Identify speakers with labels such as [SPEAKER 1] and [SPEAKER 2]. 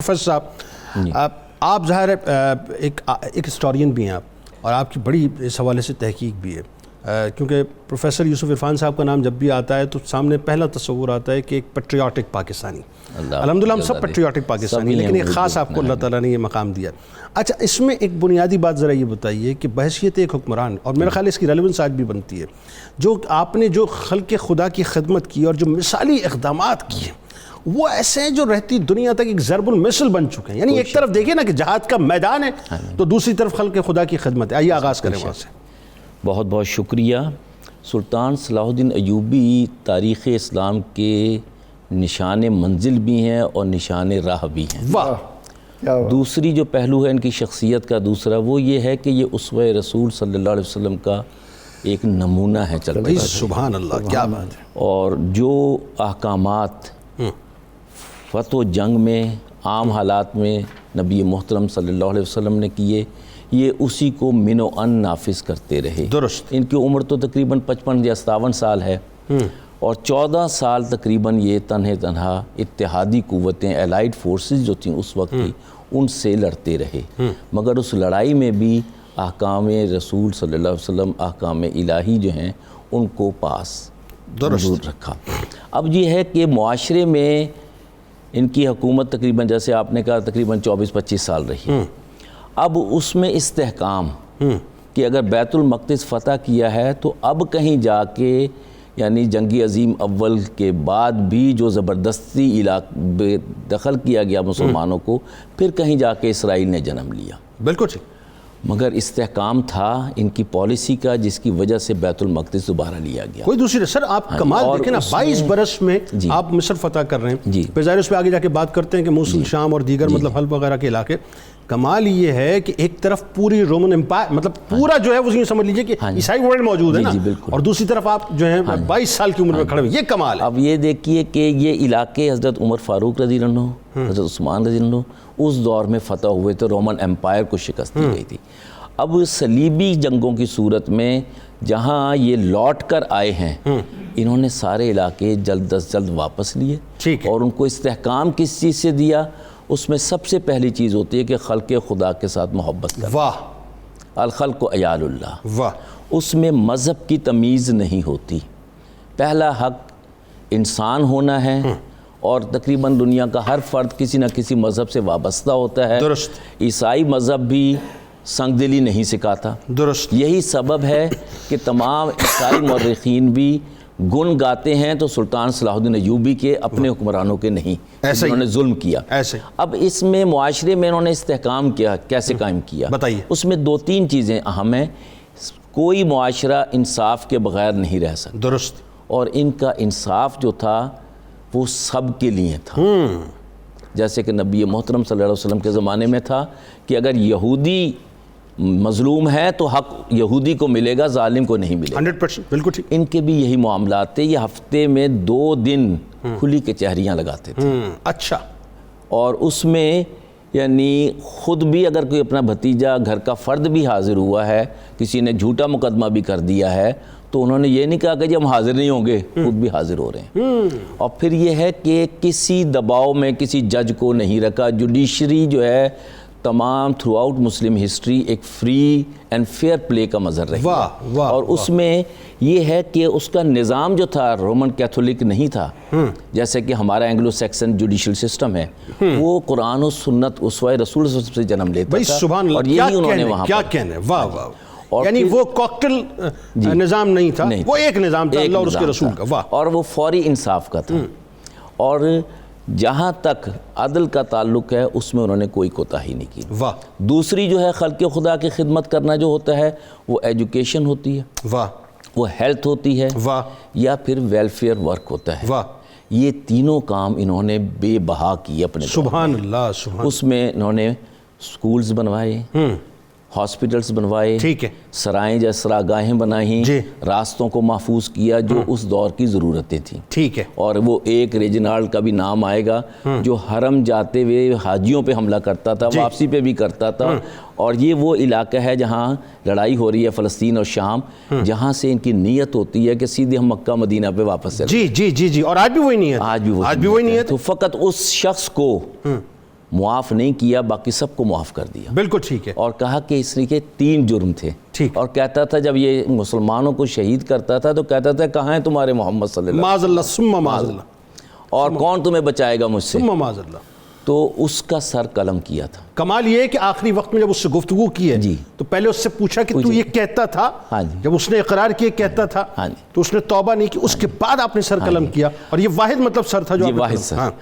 [SPEAKER 1] حافظ صاحب، آپ ظاہر ہے ایک ہسٹورین بھی ہیں آپ، اور آپ کی بڑی اس حوالے سے تحقیق بھی ہے، کیونکہ پروفیسر یوسف عرفان صاحب کا نام جب بھی آتا ہے تو سامنے پہلا تصور آتا ہے کہ ایک پیٹریوٹک پاکستانی. الحمدللہ ہم سب پیٹریوٹک پاکستانی، لیکن ایک خاص آپ کو اللہ تعالیٰ نے یہ مقام دیا. اچھا، اس میں ایک بنیادی بات ذرا یہ بتائیے کہ بحیثیت ایک حکمران، اور میرا خیال ہے اس کی ریلیونس آج بھی بنتی ہے، جو آپ نے جو خلق خدا کی خدمت کی اور جو مثالی اقدامات کیے وہ ایسے ہیں جو رہتی دنیا تک ایک ضرب المثل بن چکے ہیں. یعنی ایک طرف دیکھیں نا کہ جہاد کا میدان ہے تو دوسری طرف خلق خدا کی خدمت ہے. آئیے آغاز کریں وہاں سے.
[SPEAKER 2] بہت بہت شکریہ. سلطان صلاح الدین ایوبی تاریخ اسلام کے نشان منزل بھی ہیں اور نشان راہ بھی ہیں.
[SPEAKER 1] واہ.
[SPEAKER 2] دوسری جو پہلو ہے ان کی شخصیت کا دوسرا وہ یہ ہے کہ یہ اسوہ رسول صلی اللہ علیہ وسلم کا ایک نمونہ ہے چلتا.
[SPEAKER 1] سبحان اللہ، کیا بات ہے.
[SPEAKER 2] اور جو احکامات فتح و جنگ میں عام حالات میں نبی محترم صلی اللہ علیہ وسلم نے کیے، یہ اسی کو من و ان نافذ کرتے رہے.
[SPEAKER 1] درست.
[SPEAKER 2] ان کی عمر تو تقریباً 55 یا 57 سال ہے، اور 14 سال تقریباً یہ تنہا اتحادی قوتیں الائیڈ فورسز جو تھیں اس وقت کی ان سے لڑتے رہے. مگر اس لڑائی میں بھی احکام رسول صلی اللہ علیہ وسلم، احکام الہی جو ہیں ان کو پاس موجود رکھا. اب یہ ہے کہ معاشرے میں ان کی حکومت تقریباً جیسے آپ نے کہا تقریباً 24-25 سال رہی. اب اس میں استحکام کہ اگر بیت المقدس فتح کیا ہے تو اب کہیں جا کے یعنی جنگ عظیم اول کے بعد بھی جو زبردستی علاقے دخل کیا گیا مسلمانوں کو، پھر کہیں جا کے اسرائیل نے جنم لیا.
[SPEAKER 1] بالکل ٹھیک.
[SPEAKER 2] مگر استحکام تھا ان کی پالیسی کا جس کی وجہ سے بیت المقدس دوبارہ لیا گیا.
[SPEAKER 1] کوئی دوسری سر آپ کمال دیکھیں نا، 22 برس میں آپ مصر فتح کر رہے ہیں. پھر ظاہر اس پہ آگے جا کے بات کرتے ہیں کہ موصل، شام اور دیگر مطلب حلب وغیرہ کے علاقے. کمال یہ ہے کہ ایک طرف پوری رومن امپائر مطلب پورا جو ہے وہ یہ سمجھ لیجئے کہ عیسائی ورلڈ موجود ہے نا، اور دوسری طرف آپ جو ہیں 22 سال کی عمر میں کھڑے ہوئے. یہ کمال ہے.
[SPEAKER 2] اب یہ دیکھیے کہ یہ علاقے حضرت عمر فاروق رضی اللہ عنہ، حضرت عثمان رضی اللہ عنہ اس دور میں فتح ہوئے تو رومن امپائر کو شکست دی گئی تھی. اب صلیبی جنگوں کی صورت میں جہاں یہ لوٹ کر آئے ہیں، انہوں نے سارے علاقے جلد از جلد واپس لیے، اور ان کو استحکام کس چیز سے دیا؟ اس میں سب سے پہلی چیز ہوتی ہے کہ خلق خدا کے ساتھ محبت کرنا.
[SPEAKER 1] واہ.
[SPEAKER 2] الخلق عیال اللہ.
[SPEAKER 1] واہ.
[SPEAKER 2] اس میں مذہب کی تمیز نہیں ہوتی. پہلا حق انسان ہونا ہے، اور تقریباً دنیا کا ہر فرد کسی نہ کسی مذہب سے وابستہ ہوتا ہے.
[SPEAKER 1] درست.
[SPEAKER 2] عیسائی مذہب بھی سنگ دلی نہیں سکھاتا.
[SPEAKER 1] درست.
[SPEAKER 2] یہی سبب ہے کہ تمام عیسائی مورخین بھی گن گاتے ہیں تو سلطان صلاح الدین ایوبی کے، اپنے حکمرانوں کے نہیں، انہوں نے ظلم کیا. اب اس میں معاشرے میں انہوں نے استحکام کیا، کیسے قائم کیا؟
[SPEAKER 1] بتائیے.
[SPEAKER 2] اس میں 2-3 چیزیں اہم ہیں. کوئی معاشرہ انصاف کے بغیر نہیں رہ سکتا.
[SPEAKER 1] درست.
[SPEAKER 2] اور ان کا انصاف جو تھا وہ سب کے لیے تھا. جیسے کہ نبی محترم صلی اللہ علیہ وسلم کے زمانے میں تھا کہ اگر یہودی مظلوم ہے تو حق یہودی کو ملے گا، ظالم کو نہیں ملے گا.
[SPEAKER 1] 100% بالکل ٹھیک.
[SPEAKER 2] ان کے بھی یہی معاملات تھے. یہ ہفتے میں 2 دن کھلی کچہریاں لگاتے تھے.
[SPEAKER 1] اچھا.
[SPEAKER 2] اور اس میں یعنی خود بھی اگر کوئی اپنا بھتیجا گھر کا فرد بھی حاضر ہوا ہے، کسی نے جھوٹا مقدمہ بھی کر دیا ہے، تو انہوں نے یہ نہیں کہا کہ جی ہم حاضر نہیں ہوں گے، خود بھی حاضر ہو رہے ہیں. اور پھر یہ ہے کہ کسی دباؤ میں کسی جج کو نہیں رکھا. جوڈیشری جو ہے تمام تھرو آؤٹ مسلم ہسٹری ایک فری اینڈ فیئر پلے کا مظہر رہی ہے. اور اس میں یہ ہے کہ اس کا نظام جو تھا رومن کیتھولک نہیں تھا، جیسے کہ ہمارا اینگلو سیکسن جوڈیشل سسٹم ہے، وہ قرآن و سنت اسوہ رسول سے جنم لیتا تھا. اور یہی انہوں نے وہاں
[SPEAKER 1] کیا کہنے. واہ واہ. یعنی وہ کوکٹل نظام نہیں تھا، وہ ایک نظام تھا اللہ اور اس کے رسول کا. واہ.
[SPEAKER 2] اور وہ فوری انصاف کا تھا. اور جہاں تک عدل کا تعلق ہے اس میں انہوں نے کوئی کوتاہی نہیں کی.
[SPEAKER 1] واہ.
[SPEAKER 2] دوسری جو ہے خلق خدا کی خدمت کرنا جو ہوتا ہے وہ ایجوکیشن ہوتی ہے.
[SPEAKER 1] واہ.
[SPEAKER 2] وہ ہیلتھ ہوتی ہے.
[SPEAKER 1] واہ.
[SPEAKER 2] یا پھر ویلفیئر ورک ہوتا ہے.
[SPEAKER 1] واہ.
[SPEAKER 2] یہ تینوں کام انہوں نے بے بہا کیے اپنے.
[SPEAKER 1] سبحان اللہ. سبحان.
[SPEAKER 2] اس میں انہوں نے سکولز بنوائے، ہاسپٹلز بنوائے،
[SPEAKER 1] ٹھیک ہے،
[SPEAKER 2] سرائیں جیسے سراگاہیں بنائیں، راستوں کو محفوظ کیا جو اس دور کی ضرورتیں تھیں.
[SPEAKER 1] ٹھیک ہے. اور
[SPEAKER 2] وہ ایک ریجنالڈ کا بھی نام آئے گا جو حرم جاتے ہوئے حاجیوں پہ حملہ کرتا تھا، واپسی پہ بھی کرتا تھا. اور یہ وہ علاقہ ہے جہاں لڑائی ہو رہی ہے فلسطین اور شام، جہاں سے ان کی نیت ہوتی ہے کہ سیدھے ہم مکہ مدینہ پہ واپس چلیں.
[SPEAKER 1] جی جی جی جی. اور آج بھی وہی نیت.
[SPEAKER 2] آج بھی وہی نیت. تو فقط اس شخص کو معاف نہیں کیا، باقی سب کو معاف کر دیا،
[SPEAKER 1] بالکل ٹھیک ہے،
[SPEAKER 2] اور کہا کہ اس کے 3 جرم تھے،
[SPEAKER 1] ٹھیک،
[SPEAKER 2] اور کہتا تھا جب یہ مسلمانوں کو شہید کرتا تھا تو کہتا تھا کہاں ہیں تمہارے محمد صلی اللہ علیہ
[SPEAKER 1] معاذ اللہ ثم معاذ اللہ
[SPEAKER 2] وسلم، اور کون تمہیں بچائے گا مجھ سے؟
[SPEAKER 1] ثم معاذ اللہ۔
[SPEAKER 2] تو اس کا سر قلم کیا تھا۔
[SPEAKER 1] کمال یہ ہے کہ آخری وقت میں جب اس سے گفتگو کی ہے
[SPEAKER 2] جی،
[SPEAKER 1] تو پہلے اس سے پوچھا کہ تو یہ کہتا تھا،
[SPEAKER 2] ہاں جی،
[SPEAKER 1] جب اس نے اقرار کیا کہتا تھا
[SPEAKER 2] ہاں جی،
[SPEAKER 1] تو اس نے توبہ نہیں کی، اس کے بعد آپ نے سر قلم کیا، اور یہ واحد مطلب سر تھا جو
[SPEAKER 2] یہ
[SPEAKER 1] آپ نے
[SPEAKER 2] واحد
[SPEAKER 1] قلم-
[SPEAKER 2] سر۔
[SPEAKER 1] ہاں